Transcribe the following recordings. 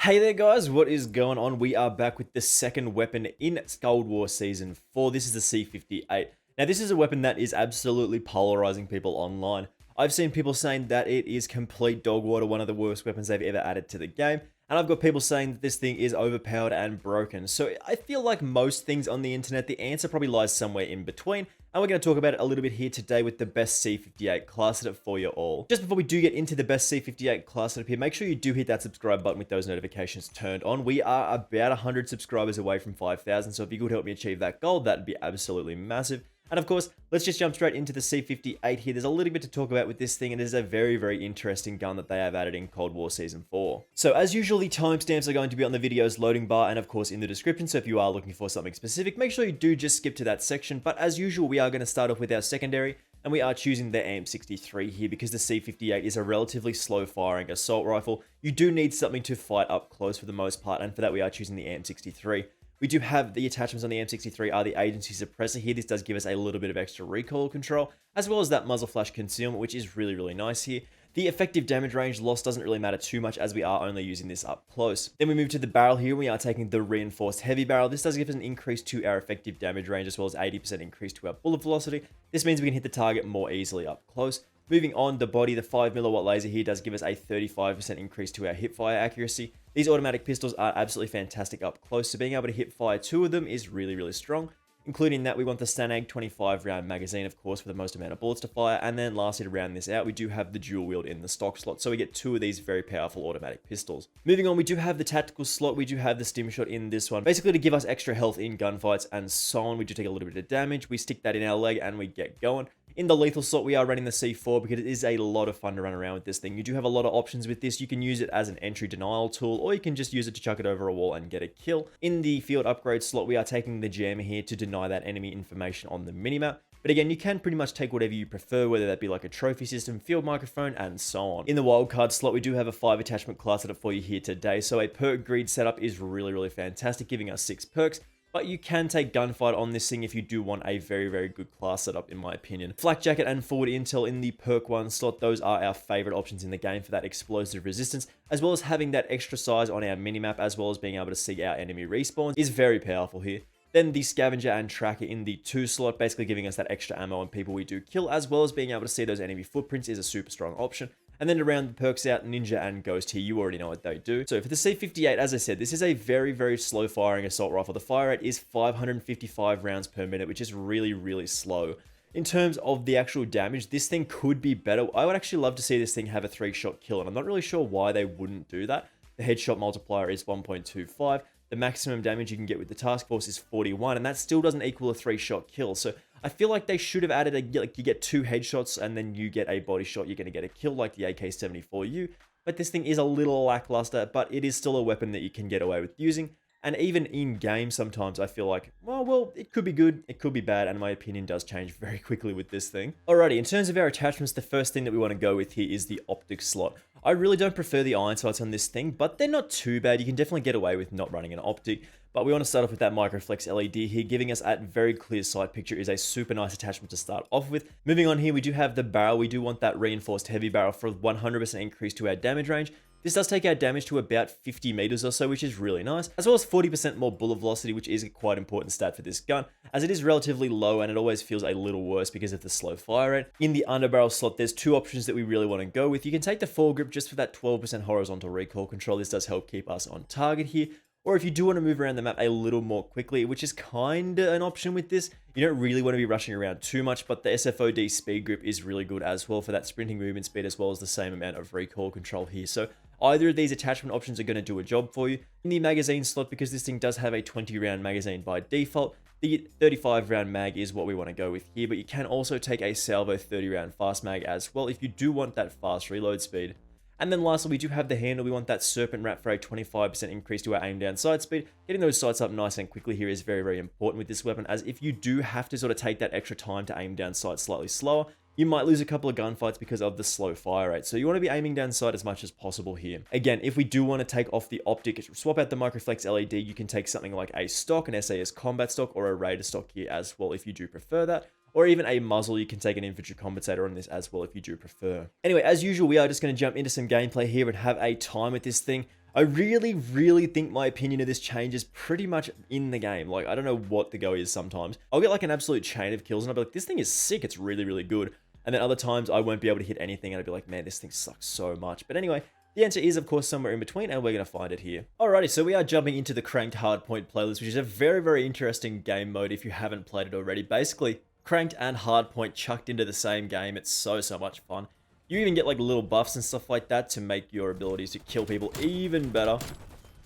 Hey there guys, what is going on? We are back with the second weapon in Cold War Season 4. This is the C58. Now this is a weapon that is absolutely polarizing people online. I've seen people saying that it is complete dog water, one of the worst weapons they've ever added to the game. And I've got people saying that this thing is overpowered and broken. So I feel like most things on the internet, the answer probably lies somewhere in between. And we're going to talk about it a little bit here today with the best C58 class setup for you all. Just before we do get into the best C58 class setup here, make sure you do hit that subscribe button with those notifications turned on. We are about 100 subscribers away from 5,000, so if you could help me achieve that goal, that'd be absolutely massive. And of course, let's just jump straight into the C58 here. There's a little bit to talk about with this thing, and it is a very, very interesting gun that they have added in Cold War Season 4. So as usual, the timestamps are going to be on the video's loading bar and of course in the description, so if you are looking for something specific, make sure you do just skip to that section. But as usual, we are going to start off with our secondary, and we are choosing the AM63 here because the C58 is a relatively slow firing assault rifle. You do need something to fight up close for the most part, and for that we are choosing the AM63. We do have the attachments on the M63 are the agency suppressor here. This does give us a little bit of extra recoil control, as well as that muzzle flash concealment, which is really, really nice here. The effective damage range loss doesn't really matter too much as we are only using this up close. Then we move to the barrel here. We are taking the reinforced heavy barrel. This does give us an increase to our effective damage range, as well as 80% increase to our bullet velocity. This means we can hit the target more easily up close. Moving on, the body, the 5mm laser here does give us a 35% increase to our hipfire accuracy. These automatic pistols are absolutely fantastic up close, so being able to hip fire two of them is really, really strong. Including that, we want the Stanag 25 round magazine, of course, for the most amount of bullets to fire. And then lastly, to round this out, we do have the dual wield in the stock slot, so we get two of these very powerful automatic pistols. Moving on, we do have the tactical slot. We do have the stim shot in this one, basically to give us extra health in gunfights and so on. We do take a little bit of damage. We stick that in our leg and we get going. In the lethal slot, we are running the C4 because it is a lot of fun to run around with this thing. You do have a lot of options with this. You can use it as an entry denial tool, or you can just use it to chuck it over a wall and get a kill. In the field upgrade slot, we are taking the jammer here to deny that enemy information on the minimap. But again, you can pretty much take whatever you prefer, whether that be like a trophy system, field microphone, and so on. In the wildcard slot, we do have a 5 attachment class setup for you here today. So a perk greed setup is really, really fantastic, giving us 6 perks. But you can take gunfight on this thing if you do want a very, very good class setup, in my opinion. Flak jacket and forward intel in the perk 1 slot, those are our favorite options in the game for that explosive resistance, as well as having that extra size on our minimap, as well as being able to see our enemy respawns is very powerful here. Then the scavenger and tracker in the 2 slot, basically giving us that extra ammo on people we do kill, as well as being able to see those enemy footprints is a super strong option. And then to round the perks out, Ninja and Ghost here, you already know what they do. So for the C58, as I said, this is a very, very slow firing assault rifle. The fire rate is 555 rounds per minute, which is really, really slow. In terms of the actual damage, this thing could be better. I would actually love to see this thing have a 3-shot kill, and I'm not really sure why they wouldn't do that. The headshot multiplier is 1.25. The maximum damage you can get with the task force is 41, and that still doesn't equal a 3-shot kill. So I feel like they should have added like you get 2 headshots and then you get a body shot, you're going to get a kill like the AK-74U. But this thing is a little lackluster, but it is still a weapon that you can get away with using. And even in game, sometimes I feel like, well, it could be good, it could be bad, and my opinion does change very quickly with this thing. Alrighty, in terms of our attachments, the first thing that we want to go with here is the optic slot. I really don't prefer the iron sights on this thing, but they're not too bad. You can definitely get away with not running an optic. But we want to start off with that microflex LED here, giving us a very clear sight picture is a super nice attachment to start off with. Moving on here, we do have the barrel. We do want that reinforced heavy barrel for 100% increase to our damage range. This does take our damage to about 50 meters or so, which is really nice, as well as 40% more bullet velocity, which is a quite important stat for this gun, as it is relatively low and it always feels a little worse because of the slow fire rate. In the underbarrel slot, there's 2 options that we really want to go with. You can take the foregrip just for that 12% horizontal recoil control. This does help keep us on target here. Or if you do want to move around the map a little more quickly, which is kind of an option with this, you don't really want to be rushing around too much, but the SFOD speed grip is really good as well for that sprinting movement speed, as well as the same amount of recoil control here. So either of these attachment options are going to do a job for you. In the magazine slot, because this thing does have a 20 round magazine by default, the 35 round mag is what we want to go with here, but you can also take a salvo 30 round fast mag as well if you do want that fast reload speed. And then lastly, we do have the handle. We want that serpent wrap for a 25% increase to our aim down sight speed. Getting those sights up nice and quickly here is very, very important with this weapon, as if you do have to sort of take that extra time to aim down sight slightly slower, you might lose a couple of gunfights because of the slow fire rate. So you want to be aiming down sight as much as possible here. Again, if we do want to take off the optic, swap out the microflex LED, you can take something like a stock, an SAS combat stock, or a Raider stock here as well if you do prefer that. or even a muzzle. You can take an infantry compensator on this as well if you do prefer. Anyway, as usual, we are just going to jump into some gameplay here and have a time with this thing. I really, really think my opinion of this changes pretty much in the game. Like, I don't know what the go is sometimes. I'll get like an absolute chain of kills and I'll be like, this thing is sick, it's really, really good. And then other times I won't be able to hit anything and I'll be like, man, this thing sucks so much. But anyway, the answer is, of course, somewhere in between, and we're going to find it here. Alrighty, so we are jumping into the Cranked Hardpoint playlist, which is a very, very interesting game mode if you haven't played it already. Basically, Cranked and Hardpoint chucked into the same game. It's so, so much fun. You even get like little buffs and stuff like that to make your abilities to kill people even better.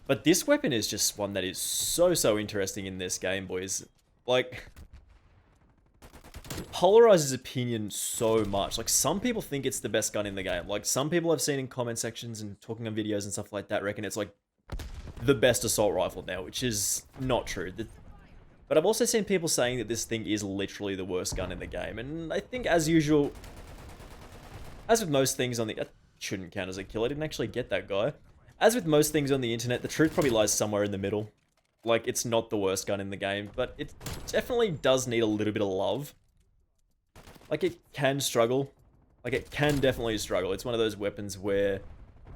But this weapon is just one that is so, so interesting in this game, boys. Like, it polarizes opinion so much. Like, some people think it's the best gun in the game. Like, some people I've seen in comment sections and talking on videos and stuff like that reckon it's like the best assault rifle now, which is not true. But I've also seen people saying that this thing is literally the worst gun in the game. And I think, as usual, as with most things on the... That shouldn't count as a kill. I didn't actually get that guy. As with most things on the internet, the truth probably lies somewhere in the middle. Like, it's not the worst gun in the game, but it definitely does need a little bit of love. Like, it can struggle. Like, it can definitely struggle. It's one of those weapons where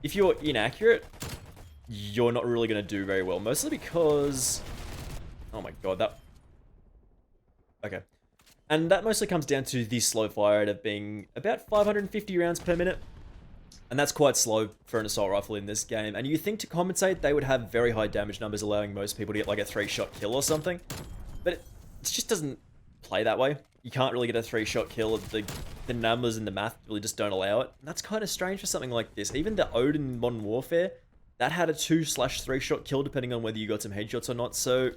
if you're inaccurate, you're not really going to do very well. Mostly because... Oh my god, that... Okay. And that mostly comes down to the slow fire rate of being about 550 rounds per minute. And that's quite slow for an assault rifle in this game. And you think to compensate, they would have very high damage numbers, allowing most people to get like a 3-shot kill or something. But it just doesn't play that way. You can't really get a 3-shot kill. The numbers and the math really just don't allow it. And that's kind of strange for something like this. Even the Odin in Modern Warfare, that had a 2/3-shot kill depending on whether you got some headshots or not. So,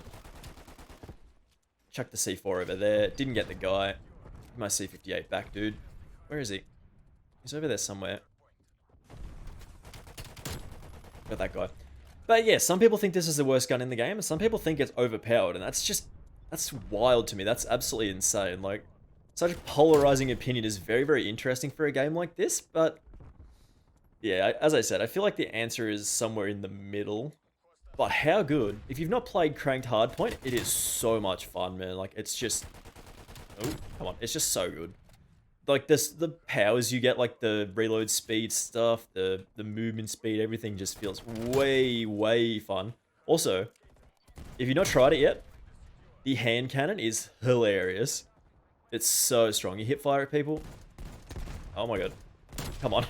chuck the C4 over there. Didn't get the guy. My C58 back, dude. Where is he? He's over there somewhere. Got that guy. But yeah, some people think this is the worst gun in the game, and some people think it's overpowered, and that's wild to me. That's absolutely insane. Like, such a polarizing opinion is very, very interesting for a game like this, but yeah, as I said, I feel like the answer is somewhere in the middle. But how good? If you've not played Cranked Hardpoint, it is so much fun, man. Like, it's just... Oh, come on. It's just so good. Like, the powers you get, like the reload speed stuff, the movement speed, everything just feels way, way fun. Also, if you've not tried it yet, the hand cannon is hilarious. It's so strong. You hip fire at people. Oh my god. Come on.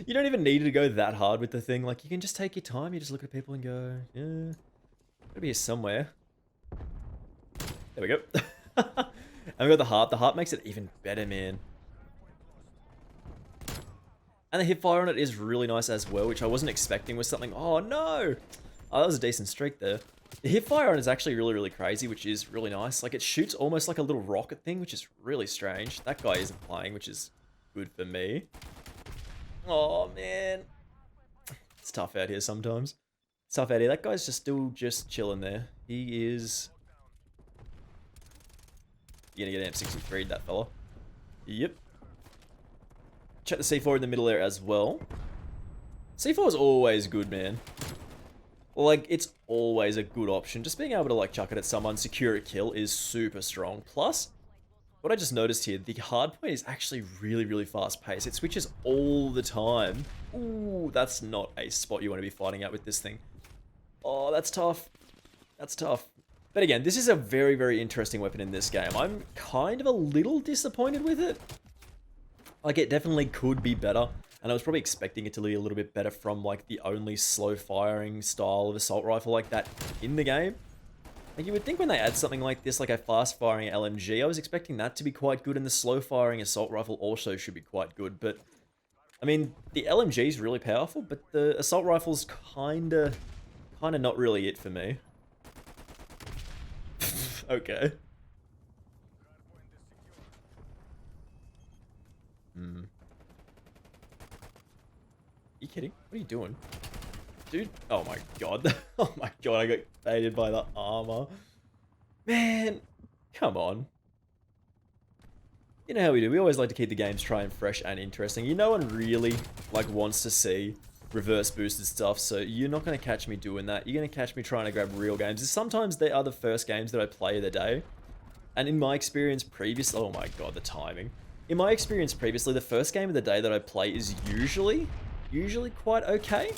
You don't even need to go that hard with the thing. Like, you can just take your time. You just look at people and go, yeah, gotta be here somewhere. There we go. And we got the heart. The heart makes it even better, man. And the hipfire on it is really nice as well, which I wasn't expecting was something... Oh, no! Oh, that was a decent streak there. The hipfire on it is actually really, really crazy, which is really nice. Like, it shoots almost like a little rocket thing, which is really strange. That guy isn't playing, which is good for me. Oh, man. It's tough out here sometimes. It's tough out here. That guy's just still just chilling there. He is... You're gonna get an M63, that fella. Yep. Check the C4 in the middle there as well. C4 is always good, man. Like, it's always a good option. Just being able to, like, chuck it at someone, secure a kill is super strong. Plus, what I just noticed here, the hardpoint is actually really, really fast paced. It switches all the time. Ooh, that's not a spot you want to be fighting at with this thing. Oh, that's tough. That's tough. But again, this is a very, very interesting weapon in this game. I'm kind of a little disappointed with it. Like, it definitely could be better. And I was probably expecting it to be a little bit better from, like, the only slow-firing style of assault rifle like that in the game. Like, you would think when they add something like this, like a fast-firing LMG, I was expecting that to be quite good, and the slow-firing assault rifle also should be quite good. But, I mean, the LMG is really powerful, but the assault rifle's kinda not really it for me. Okay. You kidding? What are you doing? Dude, oh my god. Oh my god, I got baited by the armor. Man, come on. You know how we do. We always like to keep the games trying fresh and interesting. No one really, like, wants to see reverse boosted stuff, so you're not going to catch me doing that. You're going to catch me trying to grab real games. Sometimes they are the first games that I play of the day. And in my experience previously... Oh my god, the timing. In my experience previously, the first game of the day that I play is usually quite okay.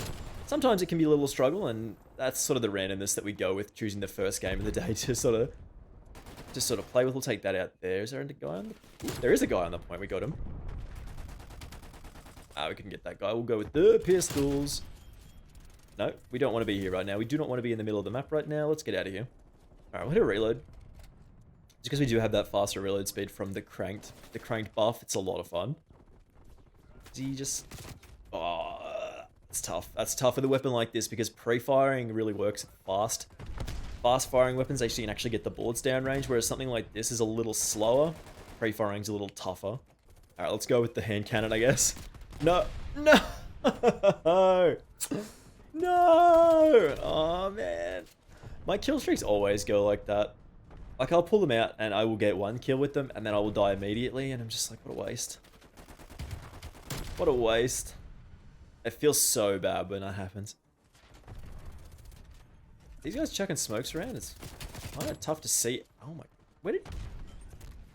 Sometimes it can be a little struggle, and that's sort of the randomness that we go with choosing the first game of the day to sort of play with. We'll take that out there. Is there a guy on the... There is a guy on the point. We got him. We couldn't get that guy. We'll go with the pistols. No, we don't want to be here right now. We do not want to be in the middle of the map right now. Let's get out of here. Alright, we'll hit a reload. Just because we do have that faster reload speed from the cranked buff, it's a lot of fun. Do you just... Oh, it's tough. That's tough with a weapon like this because pre-firing really works fast. Fast-firing weapons, you can actually get the bullets down range, whereas something like this is a little slower. Pre-firing's a little tougher. Alright, let's go with the hand cannon, I guess. No! No! No! Oh, man. My kill streaks always go like that. Like, I'll pull them out, and I will get one kill with them, and then I will die immediately, and I'm just like, what a waste. What a waste. It feels so bad when that happens. These guys chucking smokes around, it's kind of tough to see. Oh my... Where did...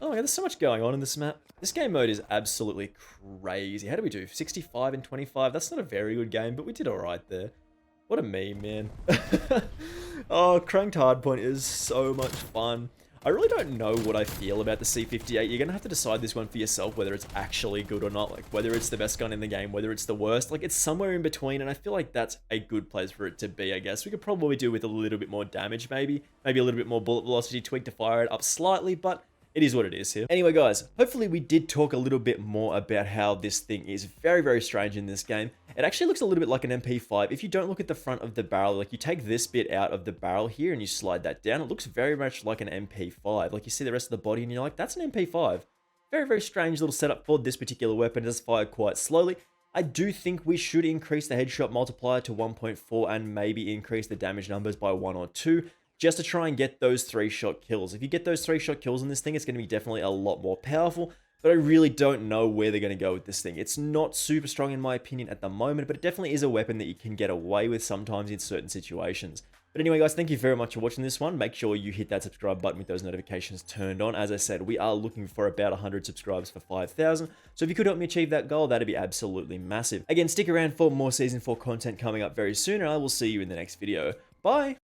Oh my god, there's so much going on in this map. This game mode is absolutely crazy. How do we do? 65 and 25? That's not a very good game, but we did alright there. What a meme, man. Oh, cranked hardpoint is so much fun. I really don't know what I feel about the C58. You're going to have to decide this one for yourself, whether it's actually good or not. Like, whether it's the best gun in the game, whether it's the worst. Like, it's somewhere in between, and I feel like that's a good place for it to be, I guess. We could probably do with a little bit more damage, maybe. Maybe a little bit more bullet velocity tweak to fire it up slightly, but... it is what it is here. Anyway, guys, hopefully we did talk a little bit more about how this thing is very, very strange in this game. It actually looks a little bit like an MP5. If you don't look at the front of the barrel, like you take this bit out of the barrel here and you slide that down, it looks very much like an MP5. Like you see the rest of the body and you're like, that's an MP5. Very, very strange little setup for this particular weapon. It does fire quite slowly. I do think we should increase the headshot multiplier to 1.4 and maybe increase the damage numbers by 1 or 2. Just to try and get those 3-shot kills. If you get those 3-shot kills on this thing, it's going to be definitely a lot more powerful, but I really don't know where they're going to go with this thing. It's not super strong in my opinion at the moment, but it definitely is a weapon that you can get away with sometimes in certain situations. But anyway, guys, thank you very much for watching this one. Make sure you hit that subscribe button with those notifications turned on. As I said, we are looking for about 100 subscribers for 5,000. So if you could help me achieve that goal, that'd be absolutely massive. Again, stick around for more Season 4 content coming up very soon, and I will see you in the next video. Bye!